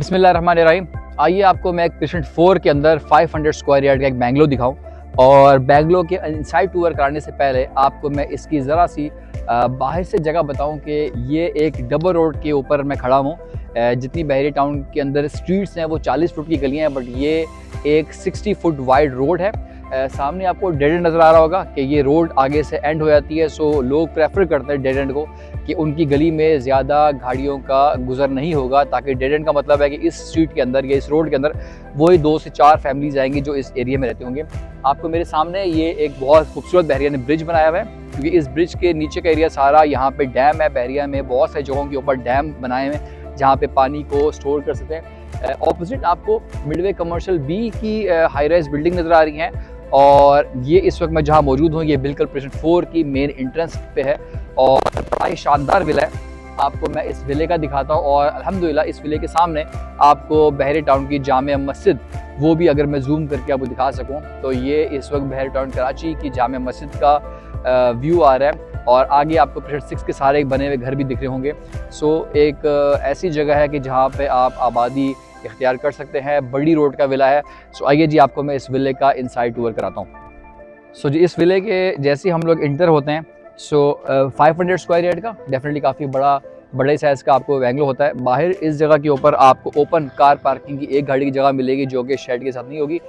बिस्मिल्लाहिर्रहमानिर्रहीम। आइए आपको मैं एक क्रिशन 4 के अंदर 500 स्क्वायर यार्ड का एक बैंगलो दिखाऊं। और बैंगलो के इनसाइड टूर कराने से पहले आपको मैं इसकी ज़रा सी बाहर से जगह बताऊं कि ये एक डबल रोड के ऊपर मैं खड़ा हूं। जितनी बहरी टाउन के अंदर स्ट्रीट्स हैं वो 40 फुट की गलियां हैं, बट ये एक 60 फुट वाइड रोड है। सामने आपको डेड एंड नज़र आ रहा होगा कि ये रोड आगे से एंड हो जाती है। सो लोग प्रेफर करते हैं डेड एंड को कि उनकी गली में ज़्यादा गाड़ियों का गुजर नहीं होगा, ताकि डेड एंड का मतलब है कि इस स्ट्रीट के अंदर या इस रोड के अंदर वही 2 से 4 फैमिलीज आएंगी जो इस एरिया में रहते होंगे। आपको मेरे सामने ये एक बहुत खूबसूरत बहरिया ने ब्रिज बनाया हुआ है, क्योंकि इस ब्रिज के नीचे का एरिया सारा यहाँ पे डैम है। बहरिया में बहुत सारी जगहों के ऊपर डैम बनाए हुए हैं जहाँ पे पानी को स्टोर कर सकते हैं। ऑपोजिट आपको मिडवे कमर्शियल बी की हाई राइज बिल्डिंग नज़र आ रही है। और ये इस वक्त मैं जहाँ मौजूद हूँ ये बिल्कुल क्रिशन 4 की मेन एंट्रेंस पे है और बड़ा ही शानदार विला है। आपको मैं इस विले का दिखाता हूँ और अल्हम्दुलिल्लाह इस विले के सामने आपको बहरी टाउन की जामिया मस्जिद, वो भी अगर मैं जूम करके आपको दिखा सकूँ तो ये इस वक्त बहरी टाउन कराची की जामिया मस्जिद का व्यू आ रहा है। और आगे आपको क्रिशन 6 के सारे बने हुए घर भी दिख रहे होंगे। सो एक ऐसी जगह है कि जहाँ पे आप आबादी इख्तियार कर सकते हैं। बड़ी रोड का विला है। सो आइए जी आपको मैं इस विले का इनसाइड टूर कराता हूँ। सो जी इस विले के जैसे हम लोग इंटर होते हैं 500 स्क्वायर यार्ड का डेफिनेटली काफ़ी बड़े साइज़ का आपको बैंगलो होता है। बाहर इस जगह के ऊपर आपको ओपन कार पार्किंग की एक गाड़ी की जगह मिलेगी जो कि शेड के साथ नहीं होगी।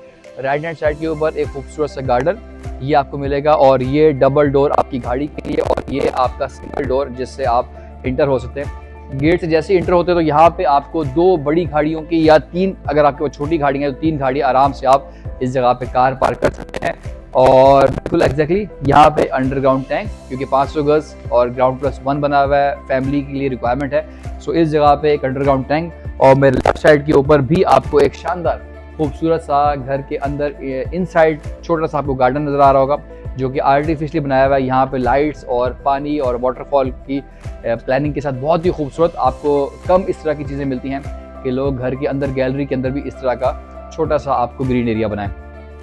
राइट हैंड साइड के ऊपर एक खूबसूरत सा गार्डन ये आपको मिलेगा और ये डबल डोर आपकी गाड़ी के लिए और ये आपका सिंगल डोर जिससे आप इंटर हो सकते हैं। गेट से जैसे इंटर होते हैं तो यहाँ पे आपको 2 बड़ी गाड़ियों की या 3, अगर आपके पास छोटी गाड़ी है तो 3 गाड़ी आराम से आप इस जगह पे कार पार्क कर सकते हैं। और बिल्कुल एग्जैक्टली यहाँ पे अंडरग्राउंड टैंक, क्योंकि 500 गज और ग्राउंड प्लस 1 बना हुआ है, फैमिली के लिए रिक्वायरमेंट है। सो इस जगह पे एक अंडरग्राउंड टैंक और मेरे लेफ्ट साइड के ऊपर भी आपको एक शानदार खूबसूरत सा घर के अंदर इनसाइड छोटा सा आपको गार्डन नज़र आ रहा होगा जो कि आर्टिफिशियली बनाया हुआ है। यहाँ पे लाइट्स और पानी और वाटरफॉल की प्लानिंग के साथ बहुत ही खूबसूरत आपको कम इस तरह की चीज़ें मिलती हैं कि लोग घर के अंदर गैलरी के अंदर भी इस तरह का छोटा सा आपको ग्रीन एरिया बनाएं।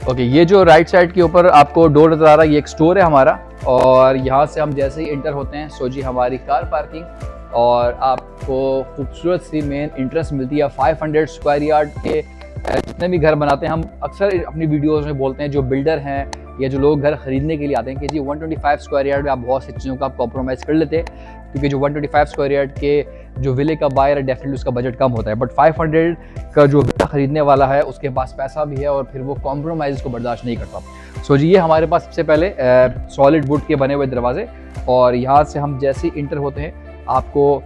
ओके, ये जो राइट साइड के ऊपर आपको डोर नज़र आ रहा है ये एक स्टोर है हमारा और यहाँ से हम जैसे ही इंटर होते हैं सो जी हमारी कार पार्किंग और आपको खूबसूरत सी मेन एंट्रेंस मिलती है। 500 स्क्वायर यार्ड के जितने भी घर बनाते हैं, हम अक्सर अपनी वीडियोज़ में बोलते हैं जो बिल्डर हैं या जो लोग घर ख़रीदने के लिए आते हैं कि जी 125 स्क्वायर यार्ड में आप बहुत सी चीज़ों का आप कॉम्प्रोमाइज़ कर लेते हैं, क्योंकि जो 125 स्क्वायर यार्ड के जो विले का बायर है डेफिनेटली उसका बजट कम होता है। बट 500 का जो विला ख़रीदने वाला है उसके पास पैसा भी है और फिर वो कॉम्प्रोमाइज़ को बर्दाश्त नहीं करता। सो जी ये हमारे पास सबसे पहले सॉलिड वुड के बने हुए दरवाजे और यहाँ से हम जैसे ही इंटर होते हैं आपको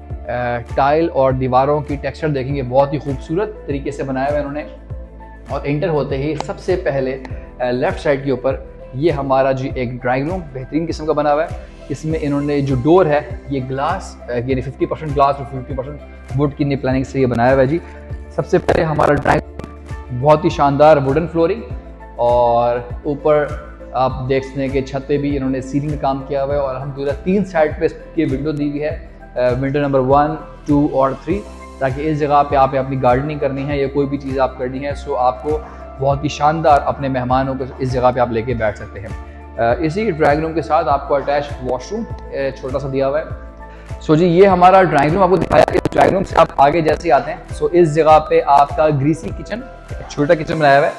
टाइल और दीवारों की टेक्सचर देखेंगे, बहुत ही खूबसूरत तरीके से बनाया हुआ है इन्होंने। और इंटर होते ही सबसे पहले लेफ़्ट साइड के ऊपर ये हमारा जी एक ड्राइंग रूम बेहतरीन किस्म का बना हुआ है। इसमें इन्होंने जो डोर है ये ग्लास यानी 50% ग्लास और 50% वुड की प्लानिंग से ये बनाया हुआ है जी। सबसे पहले हमारा ड्राइंग बहुत ही शानदार वुडन फ्लोरिंग और ऊपर आप देख सकते हैं कि छत पे भी इन्होंने सीलिंग का काम किया हुआ है और अल्हम्दुलिल्लाह 3 साइड पे इसकी विंडो दी हुई है, विंडो नंबर 1, 2 और 3, ताकि इस जगह पे आप अपनी गार्डनिंग करनी है या कोई भी चीज़ आप करनी है सो आपको बहुत ही शानदार अपने मेहमानों को इस जगह पे आप लेके बैठ सकते हैं। इसी ड्राइंग रूम के साथ आपको अटैच वॉशरूम छोटा सा दिया हुआ है। सो जी ये हमारा ड्राइंग रूम आपको दिखाया। इस ड्राइंग रूम से आप आगे जैसे ही आते हैं सो इस जगह पे आपका ग्रीसी किचन, छोटा किचन बनाया हुआ है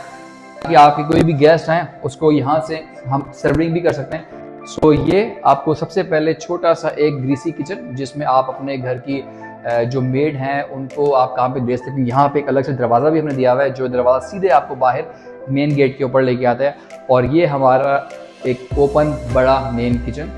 कि आपके कोई भी गेस्ट आए उसको यहाँ से हम सर्विंग भी कर सकते हैं। सो ये आपको सबसे पहले छोटा सा एक ग्रीसी किचन जिसमें आप अपने घर की जो मेड हैं उनको आप कहाँ पे भेज सकते हैं। यहाँ पे एक अलग से दरवाज़ा भी हमने दिया हुआ है जो दरवाज़ा सीधे आपको बाहर मेन गेट के ऊपर लेके आता है। और ये हमारा एक ओपन बड़ा मेन किचन,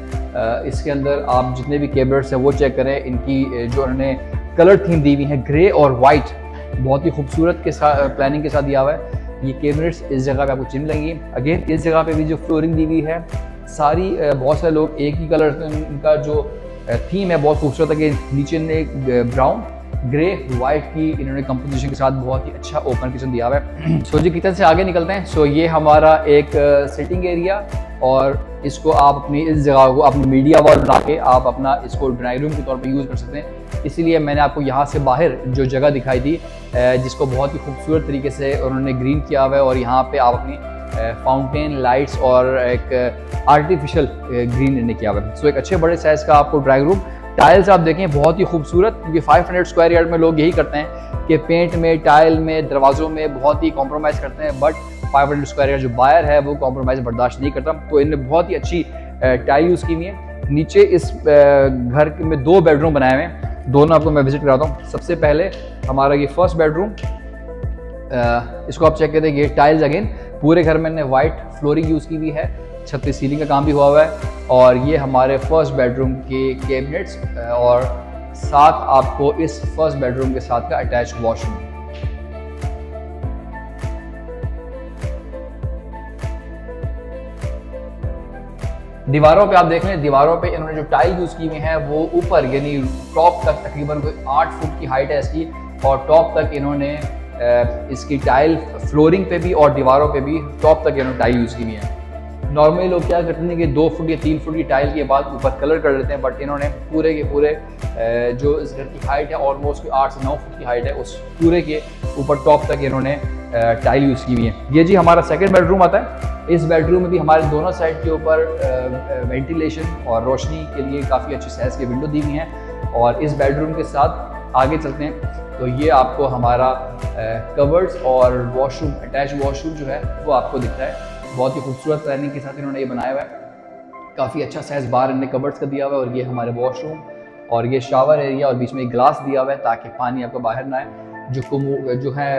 इसके अंदर आप जितने भी कैबिनेट्स हैं वो चेक करें, इनकी जो उन्होंने कलर थीम दी हुई है ग्रे और वाइट, बहुत ही खूबसूरत के साथ प्लानिंग के साथ दिया हुआ है। ये कैबिनेट्स इस जगह पे आपको चिम लेंगी। अगेन इस जगह पे भी जो फ्लोरिंग दी हुई है सारी बहुत सारे लोग एक ही कलर, इनका जो थीम है बहुत खूबसूरत है कि नीचे ने ब्राउन ग्रे वाइट की इन्होंने कंपोजिशन के साथ बहुत ही अच्छा ओपन किचन दिया हुआ है। सो जी किचन से आगे निकलते हैं। सो ये हमारा एक सिटिंग एरिया और इसको आप अपनी इस जगह को अपनी मीडिया वॉल बना के आप अपना इसको ड्राइंग रूम के तौर पे यूज़ कर सकते हैं। इसीलिए मैंने आपको यहाँ से बाहर जो जगह दिखाई दी जिसको बहुत ही खूबसूरत तरीके से उन्होंने ग्रीन किया हुआ है और यहाँ पे आप अपनी फाउंटेन लाइट्स और एक आर्टिफिशियल ग्रीन इन्हें किया हुआ है। सो एक अच्छे बड़े साइज़ का आपको ड्राइंग रूम टाइल्स आप देखें बहुत ही खूबसूरत, क्योंकि 500 स्क्वायर यार्ड में लोग यही करते हैं कि पेंट में, टाइल में, दरवाज़ों में बहुत ही कॉम्प्रोमाइज़ करते हैं, बट 500 स्क्वायर यार्ड जो बायर है वो कॉम्प्रोमाइज़ बर्दाश्त नहीं करता। तो इनने बहुत ही अच्छी टाइल यूज़ की हुई है। नीचे इस घर में 2 बेडरूम बनाए हुए हैं, दोनों आपको मैं विजिट कराता हूँ। सबसे पहले हमारा ये फर्स्ट बेडरूम, इसको आप चेक करें, ये टाइल्स अगेन पूरे घर में ने वाइट फ्लोरिंग यूज़ की हुई है, छत पे सीलिंग का काम भी हुआ हुआ है। और ये हमारे फर्स्ट बेडरूम के कैबिनेट्स, और साथ आपको इस फर्स्ट बेडरूम के साथ का अटैच वॉशरूम। दीवारों पे आप देख लें, दीवारों पे इन्होंने जो टाइल यूज़ की हुई है वो ऊपर यानी टॉप तक तकरीबन कोई 8 फुट की हाइट है इसकी, और टॉप तक इन्होंने इसकी टाइल फ्लोरिंग पे भी और दीवारों पे भी टॉप तक इन्होंने टाइल यूज़ की हुई है। नॉर्मली लोग क्या करते हैं कि 2 फुट या 3 फुट की टाइल के बाद ऊपर कलर कर देते हैं, बट इन्होंने पूरे के पूरे जो इस घर की हाइट है ऑलमोस्ट 8 से 9 फुट की हाइट है, उस पूरे के ऊपर टॉप तक इन्होंने टाइल यूज़ की हुई है। ये जी हमारा सेकंड बेडरूम आता है। इस बेडरूम में भी हमारे दोनों साइड के ऊपर वेंटिलेशन और रोशनी के लिए काफ़ी अच्छी साइज़ की विंडो दी हुई हैं। और इस बेडरूम के साथ आगे चलते हैं तो ये आपको हमारा कवर्ड्स और वॉशरूम, अटैच वॉशरूम जो है वो आपको दिखता है। बहुत ही खूबसूरत प्लानिंग के साथ इन्होंने ये बनाया हुआ है, काफ़ी अच्छा साइज़ बाहर इन्होंने कवर्ड्स का दिया हुआ है। और ये हमारे वॉशरूम और ये शावर एरिया, और बीच में एक ग्लास दिया हुआ है ताकि पानी आपको बाहर ना आए। जो है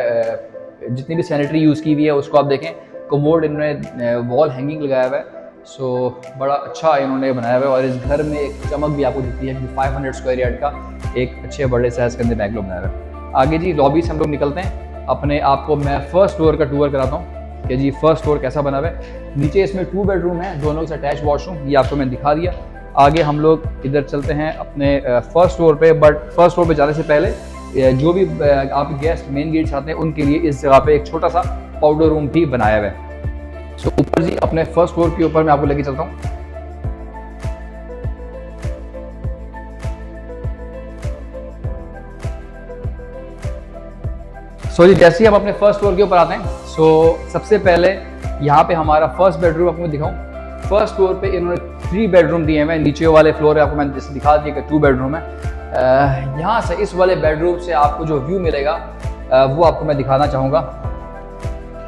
जितनी भी सैनिटरी यूज़ की हुई है उसको आप देखें, कमोड इन्होंने वॉल हैंगिंग लगाया हुआ है। सो बड़ा अच्छा इन्होंने बनाया हुआ है। और इस घर में एक चमक भी आपको दिखती है कि 500 स्क्वायर यार्ड का एक अच्छे बड़े साइज़ के अंदर बैंगलो बनाया हुआ है। आगे जी लॉबी से हम लोग निकलते हैं, अपने आपको मैं फर्स्ट फ्लोर का टूर कराता हूँ कि जी फर्स्ट फ्लोर कैसा बना हुआ है। नीचे इसमें 2 बेडरूम है, दोनों से अटैच वॉशरूम, ये आपको मैं दिखा दिया। आगे हम लोग इधर चलते हैं अपने फर्स्ट फ्लोर पे, बट फर्स्ट फ्लोर पे जाने से पहले जो भी आप गेस्ट मेन गेट चाहते हैं उनके लिए इस जगह पे एक छोटा सा पाउडर रूम भी बनाया हुआ है। सो ऊपर जी अपने फर्स्ट फ्लोर के ऊपर मैं आपको लेके चलता हूँ। सो जी जैसे ही हम अपने फर्स्ट फ्लोर के ऊपर आते हैं, सो सबसे पहले यहाँ पे हमारा फर्स्ट बेडरूम आपको दिखाऊं। फर्स्ट फ्लोर पे इन्होंने 3 बेडरूम दिए हैं। नीचे वाले फ्लोर है आपको मैंने जैसे दिखा दिया कि 2 बेडरूम है। यहाँ से इस वाले बेडरूम से आपको जो व्यू मिलेगा वो आपको मैं दिखाना चाहूँगा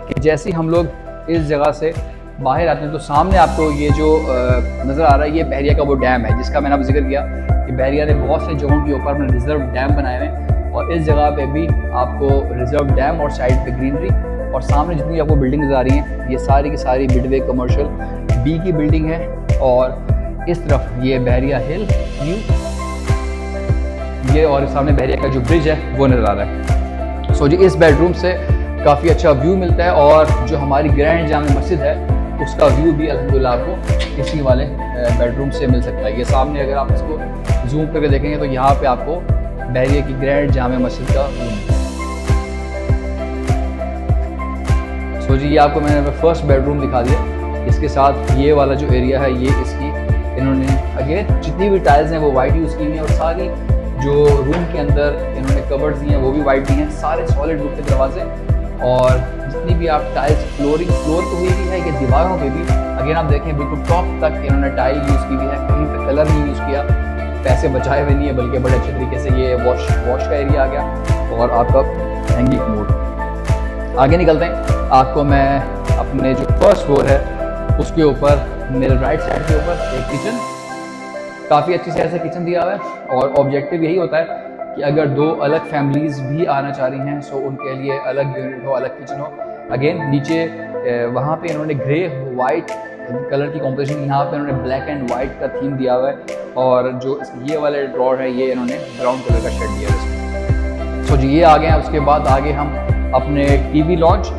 कि जैसे ही हम लोग इस जगह से बाहर आते हैं तो सामने आपको ये जो नज़र आ रहा है, ये बहरिया का वो डैम है जिसका मैंने अब जिक्र किया कि बहरिया ने बहुत से जगहों के ऊपर अपने रिजर्व डैम बनाए हुए हैं। और इस जगह पे भी आपको रिजर्व डैम और साइड पे ग्रीनरी, और सामने जितनी आपको बिल्डिंग नज़र आ रही हैं ये सारी की सारी मिडवे कमर्शियल बी की बिल्डिंग है। और इस तरफ ये बहरिया हिल व्यू, ये और सामने बहरिया का जो ब्रिज है वो नज़र आ रहा है। सो जी इस बेडरूम से काफ़ी अच्छा व्यू मिलता है। और जो हमारी ग्रैंड जामे मस्जिद है उसका व्यू भी अल्हम्दुलिल्लाह आपको इसी वाले बेडरूम से मिल सकता है। ये सामने अगर आप इसको जूम करके देखेंगे तो यहाँ पे आपको बहरिया की ग्रैंड जामे मस्जिद का व्यू मिलता है। सो जी ये आपको मैंने फर्स्ट बेडरूम दिखा दिया। इसके साथ ये वाला जो एरिया है ये इसकी इन्होंने अगेन जितनी भी टाइल्स हैं वो वाइट यूज़ की हुई हैं, और सारी जो रूम के अंदर इन्होंने कवर्ड्स दिए हैं वो भी वाइट दिए हैं, सारे सॉलिड वुड के दरवाजे। और जितनी भी आप टाइल्स फ्लोर तो हुई भी है, ये दीवारों पे भी अगेन आप देखें बिल्कुल टॉप तक इन्होंने टाइल यूज़ की हुई है, कहीं पे कलर नहीं यूज़ किया, पैसे बचाए हुए नहीं है, बल्कि बड़े अच्छे तरीके से ये वॉश का एरिया आ गया। और आपका हैंगिंग मोड। आगे निकलते हैं, आपको मैं अपने जो फर्स्ट फ्लोर है उसके ऊपर मेरे राइट साइड के ऊपर एक किचन, काफ़ी अच्छी से ऐसा किचन दिया हुआ है। और ऑब्जेक्टिव यही होता है कि अगर 2 अलग फैमिलीज़ भी आना चाह रही हैं सो उनके लिए अलग यूनिट हो, अलग किचन हो। अगेन नीचे वहाँ पे इन्होंने ग्रे वाइट कलर की कॉम्पोजिशन, यहाँ पे इन्होंने ब्लैक एंड वाइट का थीम दिया हुआ है। और जो ये वाले ड्रॉर है ये इन्होंने ब्राउन कलर का शेड दिया है। सो जी ये आ गए हैं। उसके बाद आगे हम अपने टीवी लॉन्च,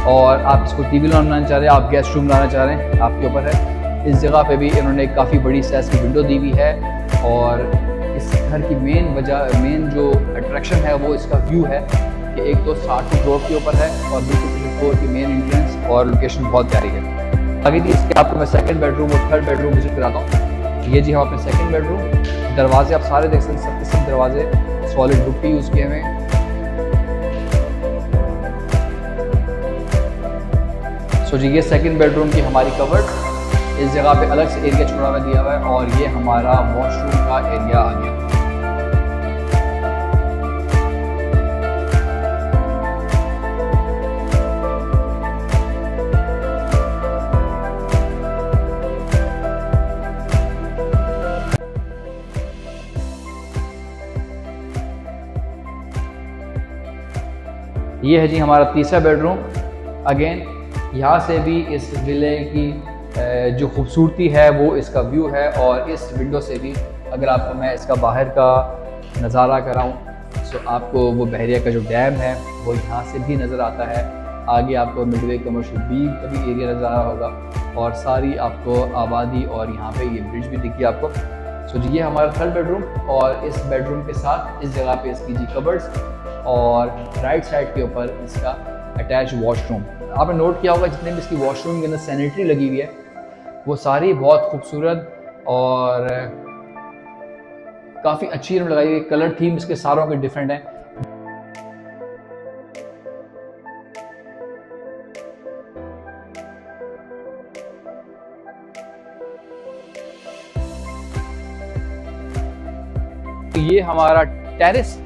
और आप इसको टीवी लॉन्च बनाना चाह रहे हैं, आप गेस्ट रूम लाना चाह रहे हैं, आपके ऊपर है। इस जगह पे भी इन्होंने काफ़ी बड़ी साइज़ की विंडो दी हुई है। और इस घर की मेन जो अट्रैक्शन है वो इसका व्यू है कि एक तो 60 फ्लोर के ऊपर है और बिल्कुल फ्लोर की मेन एंट्रेंस, और लोकेशन बहुत प्यारी है। आगे जी इसके आपको मैं सेकंड बेडरूम और थर्ड बेडरूम विजिट कराता हूँ। ये जी हम अपने सेकंड बेडरूम, दरवाजे आप सारे देख सकते हैं, सब दरवाजे सॉलिड वुड के यूज़ किए हुए हैं। सो जी ये सेकंड बेडरूम की हमारी कवर्ड, इस जगह पे अलग से एरिया छोड़ा हुआ दिया हुआ है। और ये हमारा वॉशरूम का एरिया आ गया। ये है जी हमारा तीसरा बेडरूम। अगेन यहाँ से भी इस विले की जो खूबसूरती है वो इसका व्यू है, और इस विंडो से भी अगर आपको मैं इसका बाहर का नज़ारा कराऊँ तो आपको वो बहरिया का जो डैम है वो यहाँ से भी नज़र आता है। आगे आपको मिडवे कमर्शियल बी का भी एरिया नज़र आ रहा होगा, और सारी आपको आबादी, और यहाँ पे ये ब्रिज भी दिखी आपको। सो जी ये हमारा थर्ड बेडरूम, और इस बेडरूम के साथ इस जगह पे इसकी जी कबर्ड्स, और राइट साइड के ऊपर इसका अटैच वॉशरूम। आपने नोट किया होगा जितने भी इसकी वॉशरूम के अंदर सैनिटरी लगी हुई है वो सारी बहुत खूबसूरत और काफ़ी अच्छी लगाई हुई है। कलर थीम इसके सारों के डिफरेंट हैं। ये हमारा टेरेस,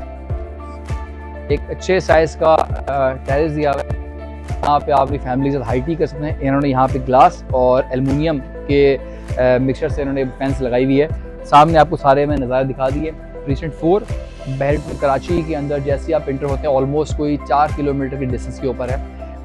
एक अच्छे साइज का टेरेस दिया हुआ है। यहाँ पे आप अपनी फैमिली के साथ हाई टी कर सकते हैं। इन्होंने यहाँ पे ग्लास और एल्युमिनियम के मिक्सचर से इन्होंने फेंस लगाई हुई है। सामने आपको सारे में नज़ारे दिखा दिए। प्रीसेंट 4 बहरीन कराची के अंदर जैसे ही आप इंटर होते हैं ऑलमोस्ट कोई 4 किलोमीटर के डिस्टेंस के ऊपर है।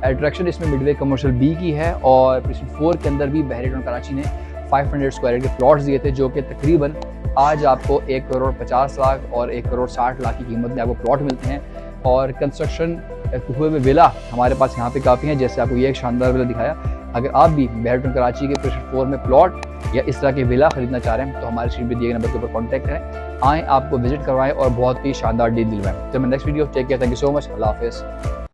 अट्रैक्शन इसमें मिडवे कमर्शियल बी की है, और प्रीसेंट 4 के अंदर भी बहरीन और कराची ने 500 स्क्वायर के प्लॉट्स दिए थे, जो कि तकरीबन आज आपको 1 करोड़ 50 लाख और 1 करोड़ 60 लाख की कीमत में आपको प्लॉट मिलते हैं। और कंस्ट्रक्शन हुए में विला हमारे पास यहाँ पे काफ़ी हैं, जैसे आपको ये एक शानदार विला दिखाया। अगर आप भी बहरीन कराची के प्रीसेंट 4 में प्लॉट या इस तरह के विला खरीदना चाह रहे हैं तो हमारे स्क्रीन पे दिए गए नंबर के ऊपर कॉन्टैक्ट करें, आएँ आपको विजिट करवाएं और बहुत ही शानदार डील दिलवाएं। तो मैं next video take care, thank you so much, अल्लाह हाफिज़।